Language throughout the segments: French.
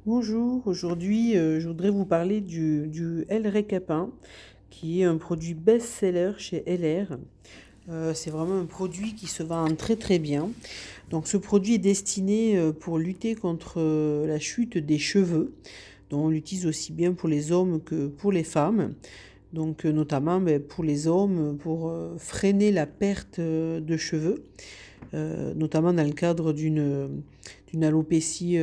Bonjour, aujourd'hui je voudrais vous parler du L-Récapin, qui est un produit best-seller chez LR. C'est vraiment un produit qui se vend très très bien. Donc ce produit est destiné pour lutter contre la chute des cheveux. Donc on l'utilise aussi bien pour les hommes que pour les femmes. Donc notamment pour les hommes, pour freiner la perte de cheveux. Notamment dans le cadre d'une alopécie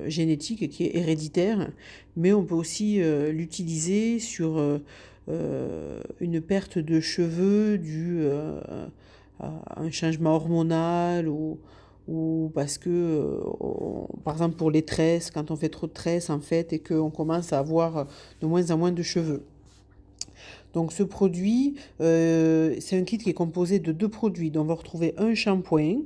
génétique qui est héréditaire, mais on peut aussi l'utiliser sur une perte de cheveux due à un changement hormonal ou parce que, par exemple pour les tresses, quand on fait trop de tresses en fait et qu'on commence à avoir de moins en moins de cheveux. Donc ce produit, c'est un kit qui est composé de deux produits. Donc on va retrouver un shampoing.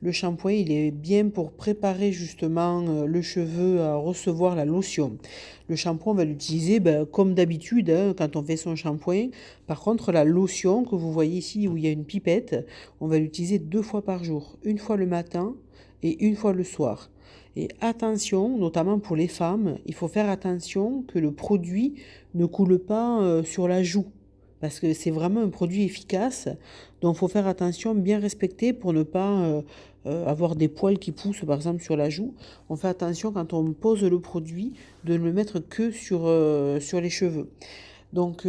Le shampoing, il est bien pour préparer justement le cheveu à recevoir la lotion. Le shampoing, on va l'utiliser comme d'habitude quand on fait son shampoing. Par contre, la lotion que vous voyez ici où il y a une pipette, on va l'utiliser 2 fois par jour. Une fois le matin et une fois le soir. Et attention, notamment pour les femmes, il faut faire attention que le produit ne coule pas sur la joue. Parce que c'est vraiment un produit efficace. Donc il faut faire attention, bien respecter pour ne pas avoir des poils qui poussent par exemple sur la joue. On fait attention quand on pose le produit de ne le mettre que sur les cheveux. Donc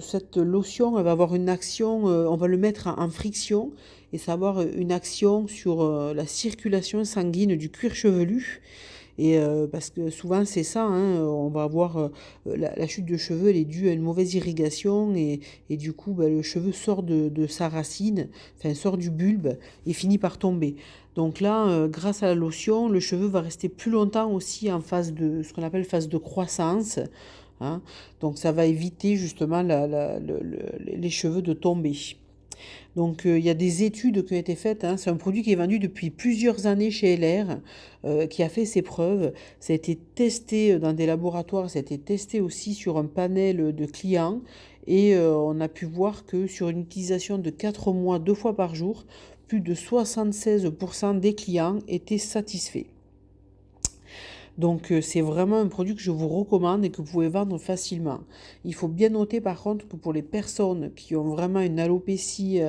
cette lotion, elle va avoir une action, on va le mettre en friction et ça va avoir une action sur la circulation sanguine du cuir chevelu. Et parce que souvent c'est ça, hein, on va avoir la chute de cheveux, elle est due à une mauvaise irrigation et du coup le cheveu sort de sa racine, enfin sort du bulbe et finit par tomber. Donc là, grâce à la lotion, le cheveu va rester plus longtemps aussi en phase de ce qu'on appelle phase de croissance. Hein. Donc ça va éviter justement les cheveux de tomber. Donc il y a des études qui ont été faites, hein. C'est un produit qui est vendu depuis plusieurs années chez LR, qui a fait ses preuves. Ça a été testé dans des laboratoires, ça a été testé aussi sur un panel de clients et on a pu voir que sur une utilisation de 4 mois, 2 fois par jour, plus de 76% des clients étaient satisfaits. Donc c'est vraiment un produit que je vous recommande et que vous pouvez vendre facilement. Il faut bien noter par contre que pour les personnes qui ont vraiment une alopécie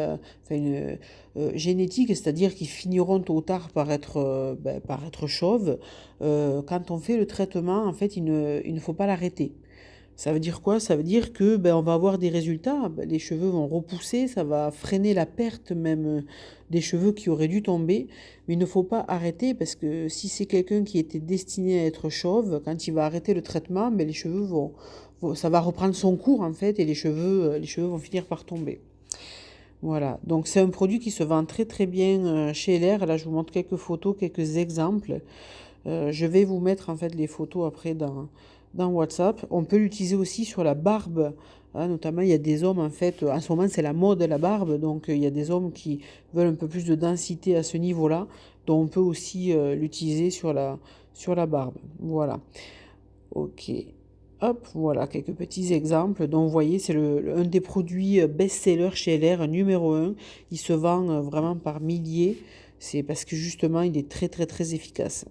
génétique, c'est-à-dire qui finiront tôt ou tard par être chauves, quand on fait le traitement, en fait, il ne faut pas l'arrêter. Ça veut dire quoi? Ça veut dire que on va avoir des résultats. Les cheveux vont repousser, ça va freiner la perte même des cheveux qui auraient dû tomber. Mais il ne faut pas arrêter parce que si c'est quelqu'un qui était destiné à être chauve, quand il va arrêter le traitement, les cheveux ça va reprendre son cours en fait et les cheveux vont finir par tomber. Voilà, donc c'est un produit qui se vend très très bien chez LR. Là, je vous montre quelques photos, quelques exemples. Je vais vous mettre en fait les photos après dans WhatsApp. On peut l'utiliser aussi sur la barbe. Hein, notamment, il y a des hommes en fait, en ce moment c'est la mode la barbe, donc il y a des hommes qui veulent un peu plus de densité à ce niveau-là. Donc on peut aussi l'utiliser sur la barbe. Voilà. Ok. Hop, voilà quelques petits exemples. Donc vous voyez, c'est un des produits best-seller chez LR, numéro un. Il se vend vraiment par milliers. C'est parce que justement, il est très très très efficace.